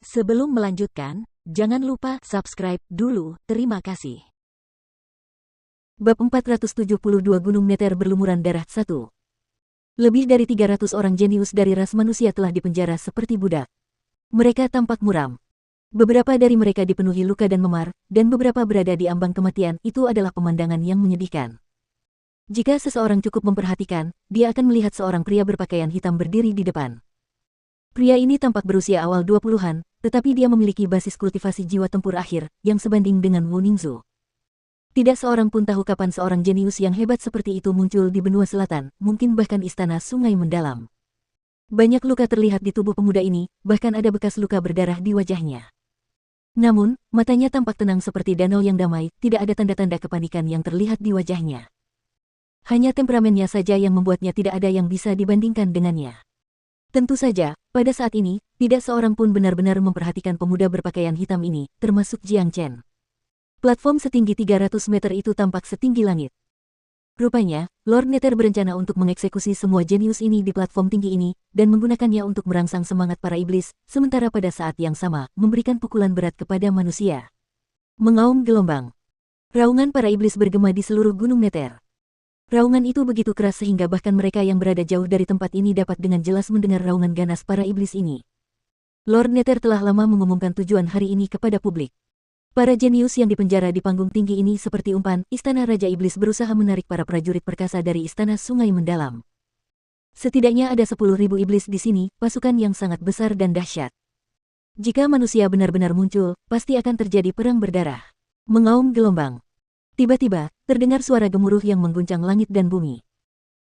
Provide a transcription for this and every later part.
Sebelum melanjutkan, jangan lupa subscribe dulu, terima kasih. Bab 472 Gunung Neter Berlumuran Darah 1. Lebih dari 300 orang jenius dari ras manusia telah dipenjara seperti budak. Mereka tampak muram. Beberapa dari mereka dipenuhi luka dan memar, dan beberapa berada di ambang kematian. Itu adalah pemandangan yang menyedihkan. Jika seseorang cukup memperhatikan, dia akan melihat seorang pria berpakaian hitam berdiri di depan. Pria ini tampak berusia awal 20-an, tetapi dia memiliki basis kultivasi jiwa tempur akhir, yang sebanding dengan Wu Ningzu. Tidak seorang pun tahu kapan seorang jenius yang hebat seperti itu muncul di benua selatan, mungkin bahkan istana Sungai Mendalam. Banyak luka terlihat di tubuh pemuda ini, bahkan ada bekas luka berdarah di wajahnya. Namun, matanya tampak tenang seperti danau yang damai, tidak ada tanda-tanda kepanikan yang terlihat di wajahnya. Hanya temperamennya saja yang membuatnya tidak ada yang bisa dibandingkan dengannya. Tentu saja, pada saat ini, tidak seorang pun benar-benar memperhatikan pemuda berpakaian hitam ini, termasuk Jiang Chen. Platform setinggi 300 meter itu tampak setinggi langit. Rupanya, Lord Nether berencana untuk mengeksekusi semua jenius ini di platform tinggi ini, dan menggunakannya untuk merangsang semangat para iblis, sementara pada saat yang sama, memberikan pukulan berat kepada manusia. Mengaum gelombang. Raungan para iblis bergema di seluruh Gunung Nether. Raungan itu begitu keras sehingga bahkan mereka yang berada jauh dari tempat ini dapat dengan jelas mendengar raungan ganas para iblis ini. Lord Nether telah lama mengumumkan tujuan hari ini kepada publik. Para jenius yang dipenjara di panggung tinggi ini seperti umpan, Istana Raja Iblis berusaha menarik para prajurit perkasa dari Istana Sungai Mendalam. Setidaknya ada 10.000 iblis di sini, pasukan yang sangat besar dan dahsyat. Jika manusia benar-benar muncul, pasti akan terjadi perang berdarah. Mengaum gelombang. Tiba-tiba, terdengar suara gemuruh yang mengguncang langit dan bumi.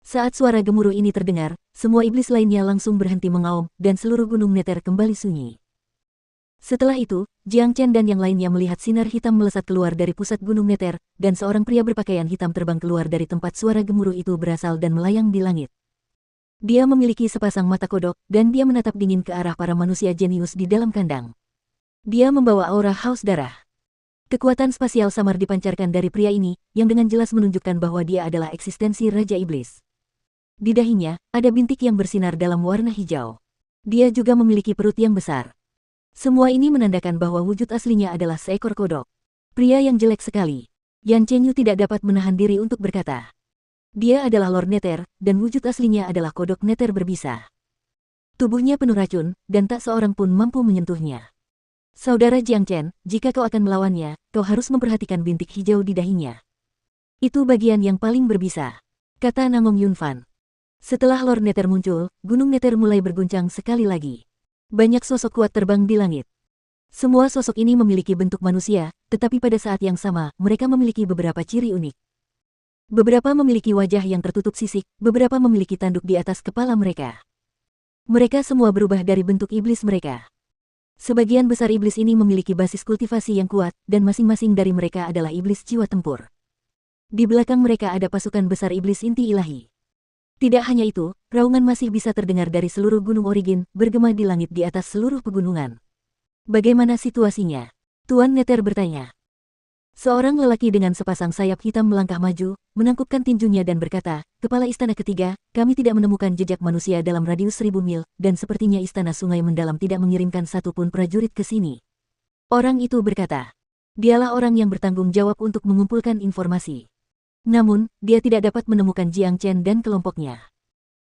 Saat suara gemuruh ini terdengar, semua iblis lainnya langsung berhenti mengaum, dan seluruh Gunung Nether kembali sunyi. Setelah itu, Jiang Chen dan yang lainnya melihat sinar hitam melesat keluar dari pusat Gunung Nether, dan seorang pria berpakaian hitam terbang keluar dari tempat suara gemuruh itu berasal dan melayang di langit. Dia memiliki sepasang mata kodok, dan dia menatap dingin ke arah para manusia jenius di dalam kandang. Dia membawa aura haus darah. Kekuatan spasial samar dipancarkan dari pria ini, yang dengan jelas menunjukkan bahwa dia adalah eksistensi Raja Iblis. Di dahinya, ada bintik yang bersinar dalam warna hijau. Dia juga memiliki perut yang besar. Semua ini menandakan bahwa wujud aslinya adalah seekor kodok. Pria yang jelek sekali. Yan Chengyu tidak dapat menahan diri untuk berkata. Dia adalah Lord Nether, dan wujud aslinya adalah kodok Nether berbisa. Tubuhnya penuh racun, dan tak seorang pun mampu menyentuhnya. Saudara Jiang Chen, jika kau akan melawannya, kau harus memperhatikan bintik hijau di dahinya. Itu bagian yang paling berbisa, kata Nangong Yunfan. Setelah Lord Nether muncul, Gunung Nether mulai berguncang sekali lagi. Banyak sosok kuat terbang di langit. Semua sosok ini memiliki bentuk manusia, tetapi pada saat yang sama, mereka memiliki beberapa ciri unik. Beberapa memiliki wajah yang tertutup sisik, beberapa memiliki tanduk di atas kepala mereka. Mereka semua berubah dari bentuk iblis mereka. Sebagian besar iblis ini memiliki basis kultivasi yang kuat, dan masing-masing dari mereka adalah iblis jiwa tempur. Di belakang mereka ada pasukan besar iblis inti ilahi. Tidak hanya itu, raungan masih bisa terdengar dari seluruh gunung Origin, bergema di langit di atas seluruh pegunungan. Bagaimana situasinya? Tuan Nether bertanya. Seorang lelaki dengan sepasang sayap hitam melangkah maju, menangkupkan tinjunya dan berkata, Kepala Istana Ketiga, kami tidak menemukan jejak manusia dalam radius 1000 mil, dan sepertinya Istana Sungai Mendalam tidak mengirimkan satupun prajurit ke sini. Orang itu berkata, dialah orang yang bertanggung jawab untuk mengumpulkan informasi. Namun, dia tidak dapat menemukan Jiang Chen dan kelompoknya.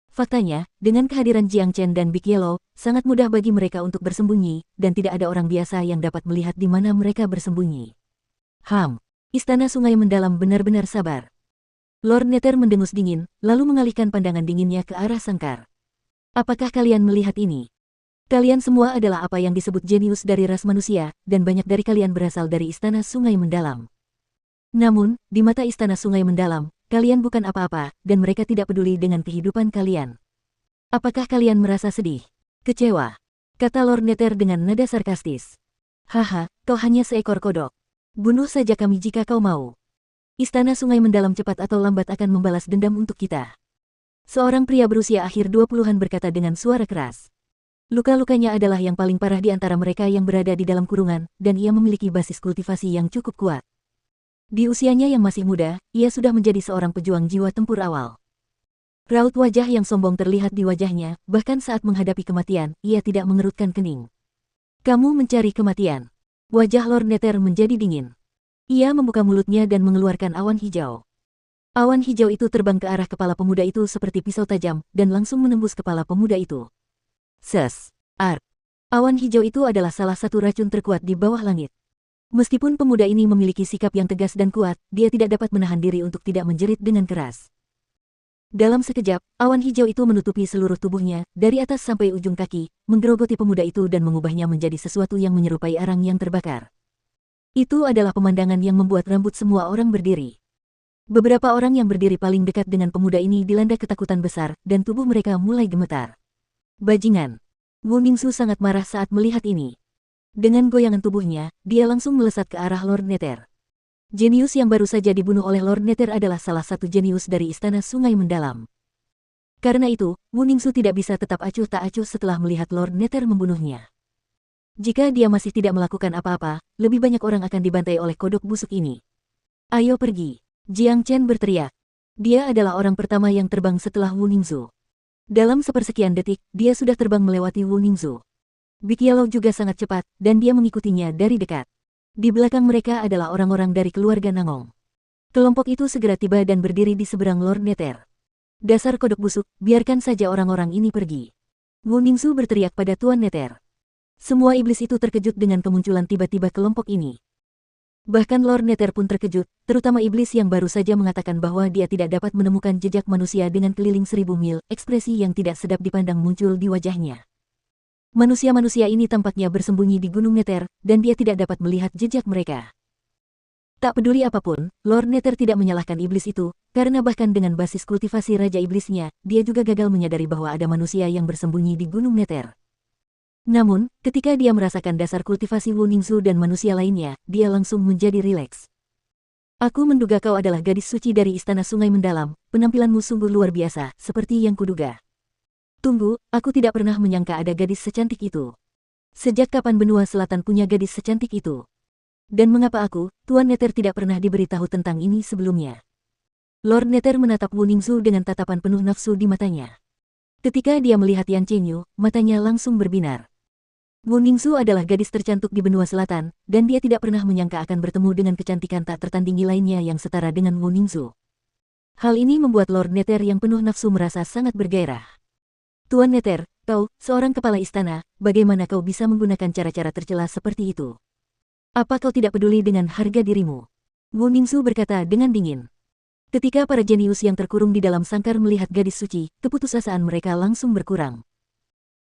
Faktanya, dengan kehadiran Jiang Chen dan Big Yellow, sangat mudah bagi mereka untuk bersembunyi, dan tidak ada orang biasa yang dapat melihat di mana mereka bersembunyi. Istana Sungai Mendalam benar-benar sabar. Lord Nether mendengus dingin, lalu mengalihkan pandangan dinginnya ke arah sangkar. Apakah kalian melihat ini? Kalian semua adalah apa yang disebut jenius dari ras manusia, dan banyak dari kalian berasal dari Istana Sungai Mendalam. Namun, di mata Istana Sungai Mendalam, kalian bukan apa-apa, dan mereka tidak peduli dengan kehidupan kalian. Apakah kalian merasa sedih? Kecewa? Kata Lord Nether dengan nada sarkastis. Haha, kau hanya seekor kodok. Bunuh saja kami jika kau mau. Istana Sungai Mendalam cepat atau lambat akan membalas dendam untuk kita. Seorang pria berusia akhir 20-an berkata dengan suara keras. Luka-lukanya adalah yang paling parah di antara mereka yang berada di dalam kurungan, dan ia memiliki basis kultivasi yang cukup kuat. Di usianya yang masih muda, ia sudah menjadi seorang pejuang jiwa tempur awal. Raut wajah yang sombong terlihat di wajahnya, bahkan saat menghadapi kematian, ia tidak mengerutkan kening. Kamu mencari kematian. Wajah Lord Nether menjadi dingin. Ia membuka mulutnya dan mengeluarkan awan hijau. Awan hijau itu terbang ke arah kepala pemuda itu seperti pisau tajam dan langsung menembus kepala pemuda itu. Ses. Ark. Awan hijau itu adalah salah satu racun terkuat di bawah langit. Meskipun pemuda ini memiliki sikap yang tegas dan kuat, dia tidak dapat menahan diri untuk tidak menjerit dengan keras. Dalam sekejap, awan hijau itu menutupi seluruh tubuhnya, dari atas sampai ujung kaki, menggerogoti pemuda itu dan mengubahnya menjadi sesuatu yang menyerupai arang yang terbakar. Itu adalah pemandangan yang membuat rambut semua orang berdiri. Beberapa orang yang berdiri paling dekat dengan pemuda ini dilanda ketakutan besar, dan tubuh mereka mulai gemetar. Bajingan. Wu Ningxu sangat marah saat melihat ini. Dengan goyangan tubuhnya, dia langsung melesat ke arah Lord Nether. Jenius yang baru saja dibunuh oleh Lord Nether adalah salah satu jenius dari Istana Sungai Mendalam. Karena itu, Wu Ningxu tidak bisa tetap acuh tak acuh setelah melihat Lord Nether membunuhnya. Jika dia masih tidak melakukan apa-apa, lebih banyak orang akan dibantai oleh kodok busuk ini. Ayo pergi. Jiang Chen berteriak. Dia adalah orang pertama yang terbang setelah Wu Ningxu. Dalam sepersekian detik, dia sudah terbang melewati Wu Ningxu. Big Yellow juga sangat cepat, dan dia mengikutinya dari dekat. Di belakang mereka adalah orang-orang dari keluarga Nangong. Kelompok itu segera tiba dan berdiri di seberang Lord Nether. Dasar kodok busuk, biarkan saja orang-orang ini pergi. Wu Ningxu berteriak pada Tuan Nether. Semua iblis itu terkejut dengan kemunculan tiba-tiba kelompok ini. Bahkan Lord Nether pun terkejut, terutama iblis yang baru saja mengatakan bahwa dia tidak dapat menemukan jejak manusia dengan keliling 1000 mil, ekspresi yang tidak sedap dipandang muncul di wajahnya. Manusia-manusia ini tampaknya bersembunyi di Gunung Nether, dan dia tidak dapat melihat jejak mereka. Tak peduli apapun, Lord Nether tidak menyalahkan iblis itu, karena bahkan dengan basis kultivasi Raja Iblisnya, dia juga gagal menyadari bahwa ada manusia yang bersembunyi di Gunung Nether. Namun, ketika dia merasakan dasar kultivasi Wu Ningxu dan manusia lainnya, dia langsung menjadi rileks. Aku menduga kau adalah gadis suci dari Istana Sungai Mendalam, penampilanmu sungguh luar biasa, seperti yang kuduga. Tunggu, aku tidak pernah menyangka ada gadis secantik itu. Sejak kapan benua selatan punya gadis secantik itu? Dan mengapa aku, Tuan Nether tidak pernah diberitahu tentang ini sebelumnya? Lord Nether menatap Wu Ningxu dengan tatapan penuh nafsu di matanya. Ketika dia melihat Yan Chenyu, matanya langsung berbinar. Wu Ningxu adalah gadis tercantik di benua selatan, dan dia tidak pernah menyangka akan bertemu dengan kecantikan tak tertandingi lainnya yang setara dengan Wu Ningxu. Hal ini membuat Lord Nether yang penuh nafsu merasa sangat bergairah. Tuan Nether, kau, seorang kepala istana, bagaimana kau bisa menggunakan cara-cara tercela seperti itu? Apa kau tidak peduli dengan harga dirimu? Wu Ningxu berkata dengan dingin. Ketika para jenius yang terkurung di dalam sangkar melihat gadis suci, keputusasaan mereka langsung berkurang.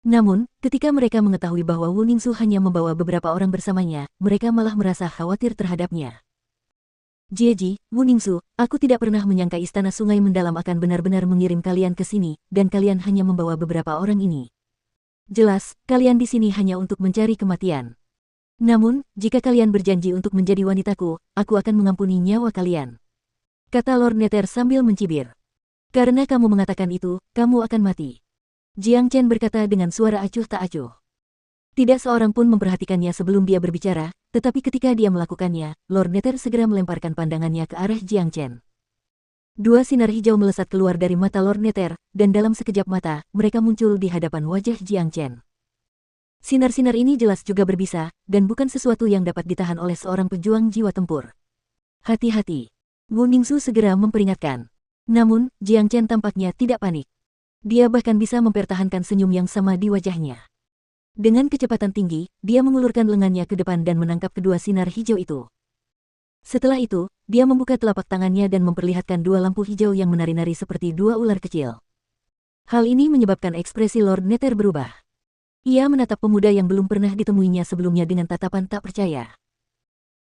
Namun, ketika mereka mengetahui bahwa Wu Ningxu hanya membawa beberapa orang bersamanya, mereka malah merasa khawatir terhadapnya. Jieji, Wu Ningxu, aku tidak pernah menyangka Istana Sungai Mendalam akan benar-benar mengirim kalian ke sini, dan kalian hanya membawa beberapa orang ini. Jelas, kalian di sini hanya untuk mencari kematian. Namun, jika kalian berjanji untuk menjadi wanitaku, aku akan mengampuni nyawa kalian. Kata Lord Nether sambil mencibir. Karena kamu mengatakan itu, kamu akan mati. Jiang Chen berkata dengan suara acuh tak acuh. Tidak seorang pun memperhatikannya sebelum dia berbicara, tetapi ketika dia melakukannya, Lord Nether segera melemparkan pandangannya ke arah Jiang Chen. Dua sinar hijau melesat keluar dari mata Lord Nether, dan dalam sekejap mata, mereka muncul di hadapan wajah Jiang Chen. Sinar-sinar ini jelas juga berbisa, dan bukan sesuatu yang dapat ditahan oleh seorang pejuang jiwa tempur. Hati-hati. Wu Ningxu segera memperingatkan. Namun, Jiang Chen tampaknya tidak panik. Dia bahkan bisa mempertahankan senyum yang sama di wajahnya. Dengan kecepatan tinggi, dia mengulurkan lengannya ke depan dan menangkap kedua sinar hijau itu. Setelah itu, dia membuka telapak tangannya dan memperlihatkan dua lampu hijau yang menari-nari seperti dua ular kecil. Hal ini menyebabkan ekspresi Lord Nether berubah. Ia menatap pemuda yang belum pernah ditemuinya sebelumnya dengan tatapan tak percaya.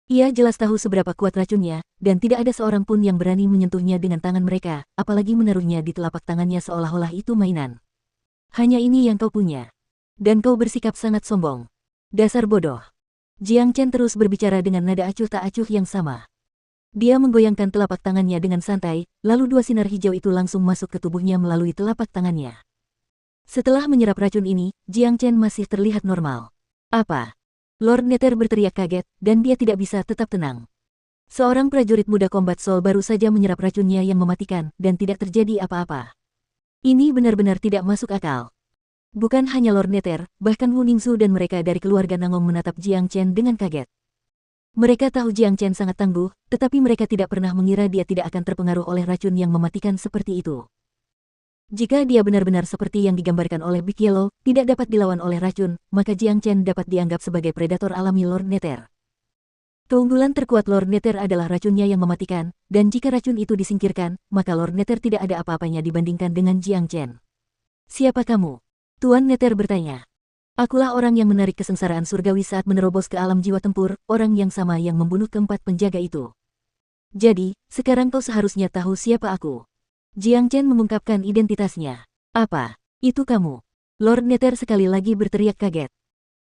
Ia jelas tahu seberapa kuat racunnya, dan tidak ada seorang pun yang berani menyentuhnya dengan tangan mereka, apalagi menaruhnya di telapak tangannya seolah-olah itu mainan. Hanya ini yang kau punya. Dan kau bersikap sangat sombong. Dasar bodoh. Jiang Chen terus berbicara dengan nada acuh tak acuh yang sama. Dia menggoyangkan telapak tangannya dengan santai, lalu dua sinar hijau itu langsung masuk ke tubuhnya melalui telapak tangannya. Setelah menyerap racun ini, Jiang Chen masih terlihat normal. Apa? Lord Nether berteriak kaget, dan dia tidak bisa tetap tenang. Seorang prajurit muda Combat Soul baru saja menyerap racunnya yang mematikan, dan tidak terjadi apa-apa. Ini benar-benar tidak masuk akal. Bukan hanya Lord Nether, bahkan Wu Ningzu dan mereka dari keluarga Nangong menatap Jiang Chen dengan kaget. Mereka tahu Jiang Chen sangat tangguh, tetapi mereka tidak pernah mengira dia tidak akan terpengaruh oleh racun yang mematikan seperti itu. Jika dia benar-benar seperti yang digambarkan oleh Big Yellow, tidak dapat dilawan oleh racun, maka Jiang Chen dapat dianggap sebagai predator alami Lord Nether. Keunggulan terkuat Lord Nether adalah racunnya yang mematikan, dan jika racun itu disingkirkan, maka Lord Nether tidak ada apa-apanya dibandingkan dengan Jiang Chen. Siapa kamu? Tuan Nether bertanya. Akulah orang yang menarik kesengsaraan surgawi saat menerobos ke alam jiwa tempur, orang yang sama yang membunuh keempat penjaga itu. Jadi, sekarang kau seharusnya tahu siapa aku. Jiang Chen mengungkapkan identitasnya. Apa? Itu kamu? Lord Nether sekali lagi berteriak kaget.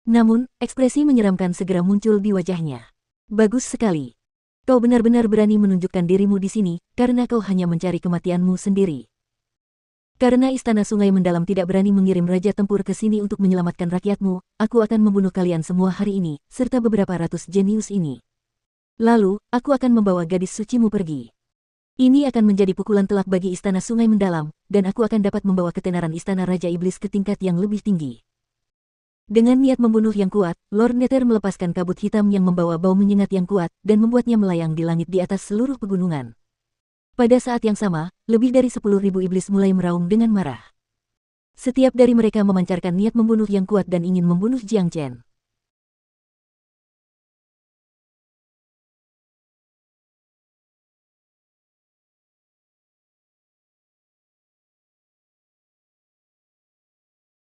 Namun, ekspresi menyeramkan segera muncul di wajahnya. Bagus sekali. Kau benar-benar berani menunjukkan dirimu di sini, karena kau hanya mencari kematianmu sendiri. Karena Istana Sungai Mendalam tidak berani mengirim Raja Tempur ke sini untuk menyelamatkan rakyatmu, aku akan membunuh kalian semua hari ini, serta beberapa ratus jenius ini. Lalu, aku akan membawa gadis sucimu pergi. Ini akan menjadi pukulan telak bagi Istana Sungai Mendalam, dan aku akan dapat membawa ketenaran Istana Raja Iblis ke tingkat yang lebih tinggi. Dengan niat membunuh yang kuat, Lord Nether melepaskan kabut hitam yang membawa bau menyengat yang kuat, dan membuatnya melayang di langit di atas seluruh pegunungan. Pada saat yang sama, lebih dari 10.000 iblis mulai meraung dengan marah. Setiap dari mereka memancarkan niat membunuh yang kuat dan ingin membunuh Jiang Chen.